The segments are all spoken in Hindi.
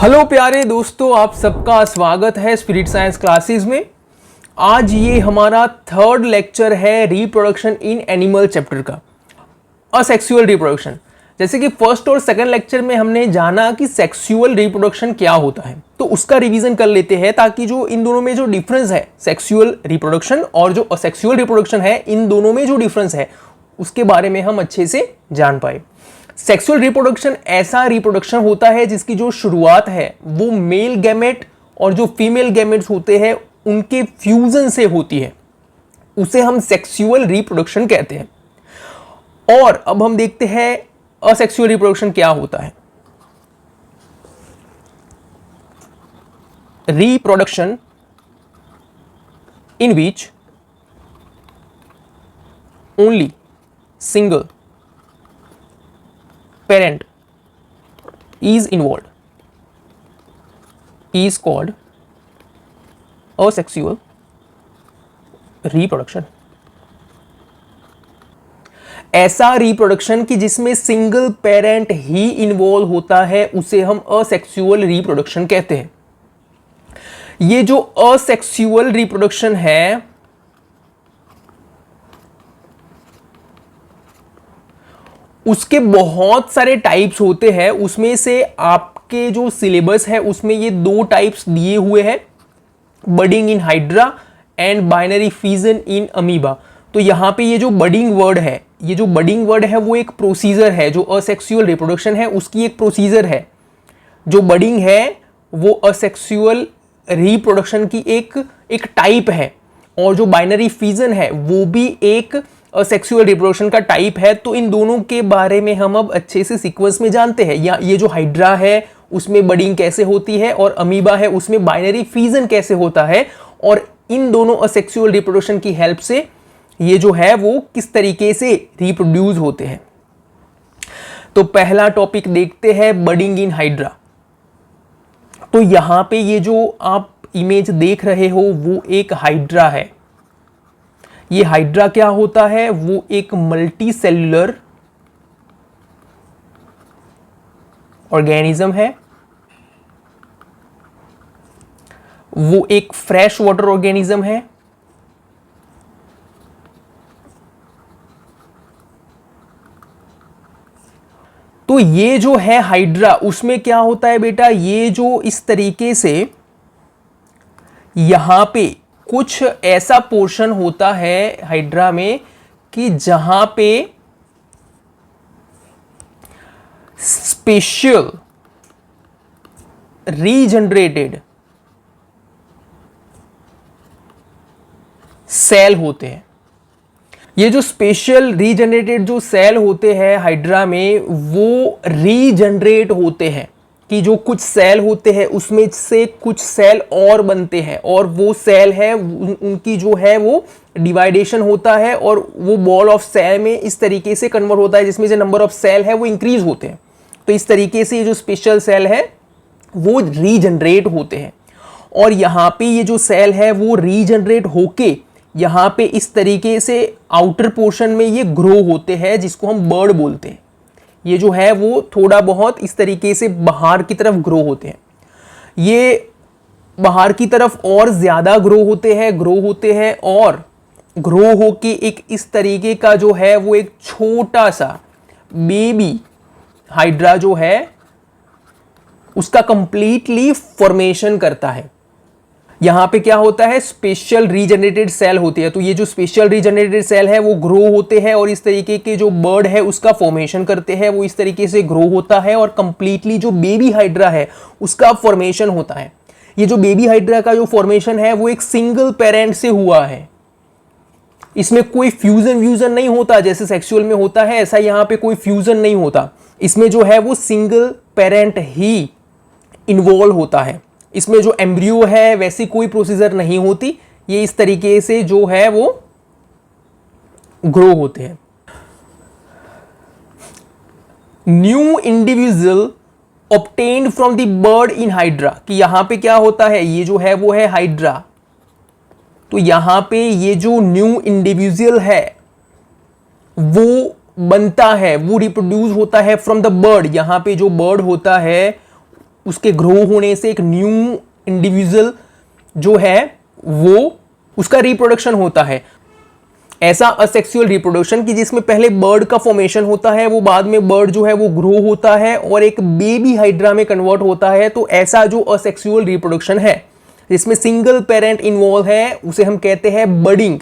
हेलो प्यारे दोस्तों, आप सबका स्वागत है स्पिरिट साइंस क्लासेस में। आज ये हमारा थर्ड लेक्चर है रिप्रोडक्शन इन एनिमल चैप्टर का, असेक्सुअल रिप्रोडक्शन। जैसे कि फर्स्ट और सेकंड लेक्चर में हमने जाना कि सेक्सुअल रिप्रोडक्शन क्या होता है, तो उसका रिवीजन कर लेते हैं ताकि जो इन दोनों में जो डिफरेंस है सेक्सुअल रिप्रोडक्शन और जो असेक्सुअल रिप्रोडक्शन है, इन दोनों में जो डिफरेंस है उसके बारे में हम अच्छे से जान पाए। सेक्सुअल रिप्रोडक्शन ऐसा रिप्रोडक्शन होता है जिसकी जो शुरुआत है वो मेल गैमेट और जो फीमेल गैमेट्स होते हैं उनके फ्यूजन से होती है, उसे हम सेक्सुअल रिप्रोडक्शन कहते हैं। और अब हम देखते हैं असेक्सुअल रिप्रोडक्शन क्या होता है। Reproduction in which only single parent is involved is called asexual reproduction। ऐसा रिप्रोडक्शन कि जिसमें सिंगल पेरेंट ही इन्वॉल्व होता है उसे हम असेक्सुअल रिप्रोडक्शन कहते हैं। ये जो असेक्सुअल रिप्रोडक्शन है उसके बहुत सारे टाइप्स होते हैं। उसमें से आपके जो सिलेबस है उसमें ये दो टाइप्स दिए हुए हैं, budding in hydra and binary fission in amoeba. तो यहाँ पे ये जो बडिंग वर्ड है, ये जो बडिंग वर्ड है वो एक प्रोसीजर है, जो असेक्सुअल रिप्रोडक्शन है उसकी एक प्रोसीजर है। जो बडिंग है वो असेक्सुअल रिप्रोडक्शन की एक टाइप है, और जो बाइनरी फिजन है वो भी एक सेक्सुअल रिप्रोडक्शन का टाइप है। तो इन दोनों के बारे में हम अब अच्छे से सीक्वेंस में जानते हैं। या ये जो हाइड्रा है उसमें बडिंग कैसे होती है और अमीबा है उसमें बाइनरी फिजन कैसे होता है, और इन दोनों असेक्सुअल रिप्रोडक्शन की हेल्प से ये जो है वो किस तरीके से रिप्रोड्यूस होते हैं। तो पहला टॉपिक देखते हैं, बडिंग इन हाइड्रा। तो यहां पे ये जो आप इमेज देख रहे हो वो एक हाइड्रा है। ये हाइड्रा क्या होता है, वो एक मल्टी सेल्यूलर ऑर्गेनिज्म है, वो एक फ्रेश वाटर ऑर्गेनिज्म है। तो ये जो है हाइड्रा, उसमें क्या होता है बेटा, ये जो इस तरीके से यहां पे कुछ ऐसा पोर्शन होता है हाइड्रा में कि जहां पे स्पेशल रीजनरेटेड सेल होते हैं। ये जो स्पेशल रीजनरेटेड जो सेल होते हैं हाइड्रा में वो रीजनरेट होते हैं कि जो कुछ सेल होते हैं उसमें से कुछ सेल और बनते हैं, और वो सेल है उनकी जो है वो डिवाइडेशन होता है और वो बॉल ऑफ सेल में इस तरीके से कन्वर्ट होता है जिसमें से नंबर ऑफ सेल है वो इंक्रीज होते हैं। तो इस तरीके से ये जो स्पेशल सेल है वो रीजनरेट होते हैं, और यहाँ पे ये जो सेल है वो रीजनरेट होके यहाँ पे इस तरीके से आउटर पोर्शन में ये ग्रो होते हैं जिसको हम बर्ड बोलते हैं। ये जो है वो थोड़ा बहुत इस तरीके से बाहर की तरफ ग्रो होते हैं। ये बाहर की तरफ और ज्यादा ग्रो होते हैं और ग्रो होके एक इस तरीके का जो है वो एक छोटा सा बेबी हाइड्रा जो है उसका कंप्लीटली फॉर्मेशन करता है। यहां पे क्या होता है, स्पेशल रीजनरेटेड सेल होती है। तो ये जो स्पेशल रीजनरेटेड सेल है वो ग्रो होते हैं और इस तरीके के जो बर्ड है उसका फॉर्मेशन करते हैं, वो इस तरीके से ग्रो होता है और कंप्लीटली जो बेबी हाइड्रा है उसका फॉर्मेशन होता है। ये जो बेबी हाइड्रा का जो फॉर्मेशन है वो एक सिंगल पेरेंट से हुआ है। इसमें कोई फ्यूजन नहीं होता जैसे सेक्सुअल में होता है, ऐसा यहां पे कोई फ्यूजन नहीं होता। इसमें जो है वो सिंगल पेरेंट ही इन्वॉल्व होता है। इसमें जो एम्ब्रियो है वैसी कोई प्रोसीजर नहीं होती, ये इस तरीके से जो है वो ग्रो होते हैं। New individual obtained from the bird in hydra, कि यहां पे क्या होता है, ये जो है वो है हाइड्रा। तो यहां पे ये जो न्यू इंडिविजुअल है वो बनता है, वो रिप्रोड्यूस होता है फ्रॉम द बर्ड। यहां पे जो बर्ड होता है उसके ग्रो होने से एक न्यू इंडिविजुअल जो है वो उसका रिप्रोडक्शन होता है। ऐसा असेक्सुअल रिप्रोडक्शन कि जिसमें पहले बर्ड का फॉर्मेशन होता है, वो बाद में बर्ड जो है वो ग्रो होता है और एक बेबी हाइड्रा में कन्वर्ट होता है। तो ऐसा जो असेक्सुअल रिप्रोडक्शन है जिसमें सिंगल पेरेंट इन्वॉल्व है उसे हम कहते हैं बडिंग।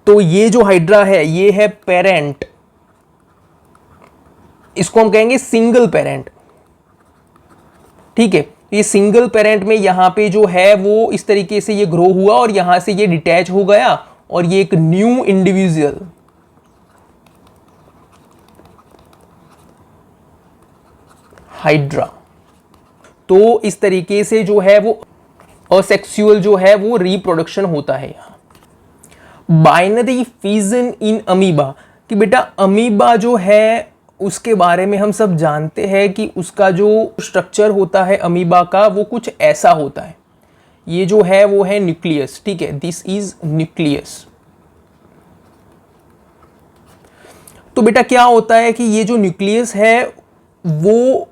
तो ये जो हाइड्रा है ये है पेरेंट, इसको हम कहेंगे सिंगल पेरेंट। ठीक है, ये सिंगल पेरेंट में यहां पे जो है वो इस तरीके से ये ग्रो हुआ और यहां से ये डिटैच हो गया और ये एक न्यू इंडिविजुअल हाइड्रा। तो इस तरीके से जो है वो असेक्सुअल जो है वो रिप्रोडक्शन होता है। यहां बाइनरी फिजन इन अमीबा, कि बेटा अमीबा जो है उसके बारे में हम सब जानते हैं कि उसका जो स्ट्रक्चर होता है अमीबा का वो कुछ ऐसा होता है। ये जो है वो है न्यूक्लियस। ठीक है, दिस इज न्यूक्लियस। तो बेटा क्या होता है कि ये जो न्यूक्लियस है वो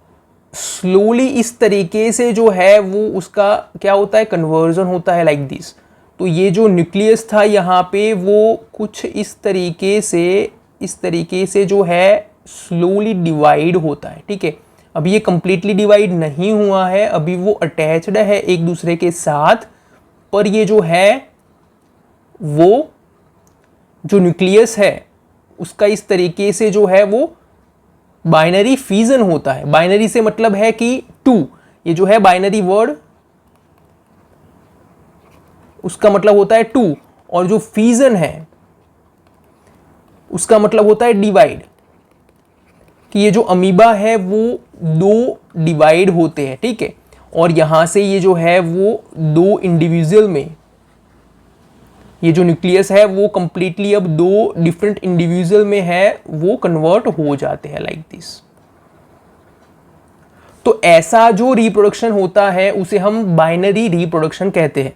स्लोली इस तरीके से जो है वो उसका क्या होता है, कन्वर्जन होता है लाइक दिस। तो ये जो न्यूक्लियस था यहाँ पे वो कुछ इस तरीके से जो है स्लोली डिवाइड होता है। ठीक है, अभी ये कंप्लीटली डिवाइड नहीं हुआ है, अभी वो अटैच्ड है एक दूसरे के साथ, पर ये जो है वो जो न्यूक्लियस है उसका इस तरीके से जो है वो बाइनरी फिजन होता है। बाइनरी से मतलब है कि टू, ये जो है बाइनरी वर्ड उसका मतलब होता है टू, और जो फिजन है उसका मतलब होता है डिवाइड, कि ये जो अमीबा है वो दो डिवाइड होते हैं। ठीक है, और यहां से ये जो है वो दो इंडिविजुअल में ये जो न्यूक्लियस है वो कंप्लीटली अब दो डिफरेंट इंडिविजुअल में है वो कन्वर्ट हो जाते हैं लाइक दिस। तो ऐसा जो रिप्रोडक्शन होता है उसे हम बाइनरी रिप्रोडक्शन कहते हैं।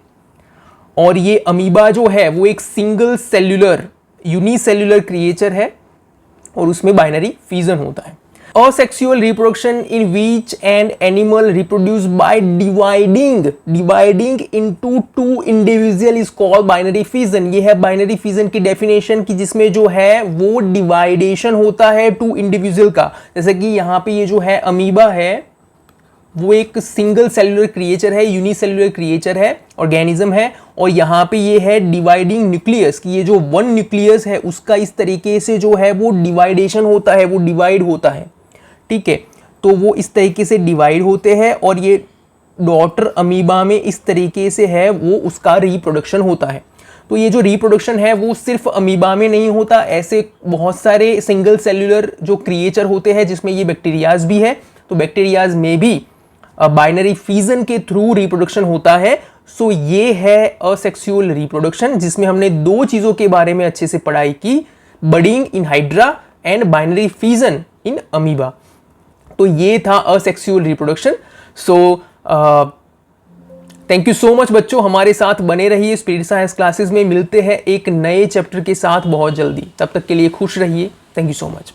और ये अमीबा जो है वो एक सिंगल सेल्यूलर यूनिसेल्यूलर क्रिएचर है और उसमें बाइनरी फिजन होता है। Asexual reproduction in which an animal reproduce by dividing into two individual is called binary fission। ये है binary fission की डेफिनेशन कि जिसमें जो है वो डिवाइडेशन होता है टू इंडिविजुअल का। जैसे कि यहाँ पे ये जो है अमीबा है वो एक सिंगल सेल्यूलर क्रिएचर है, यूनिसेल्यूलर क्रिएचर है, ऑर्गेनिज्म है, और यहाँ पे ये है डिवाइडिंग न्यूक्लियस कि ये जो वन न्यूक्लियस है उसका इस तरीके से जो है वो डिवाइडेशन होता है, वो डिवाइड होता है। ठीक है, तो वो इस तरीके से डिवाइड होते हैं और ये डॉटर अमीबा में इस तरीके से है वो उसका रिप्रोडक्शन होता है। तो ये जो रिप्रोडक्शन है वो सिर्फ अमीबा में नहीं होता, ऐसे बहुत सारे सिंगल सेल्यूलर जो क्रिएचर होते हैं जिसमें ये बैक्टीरियाज भी है, तो बैक्टीरियाज में भी बाइनरी फिजन के थ्रू रिप्रोडक्शन होता है। सो ये है असेक्सुअल रिप्रोडक्शन जिसमें हमने दो चीजों के बारे में अच्छे से पढ़ाई की, budding in hydra and binary fission in amoeba. तो ये था asexual reproduction. So thank you so much बच्चों, हमारे साथ बने रहिए स्पीड साइंस क्लासेस में। मिलते हैं एक नए चैप्टर के साथ बहुत जल्दी, तब तक के लिए खुश रहिए। Thank you so much.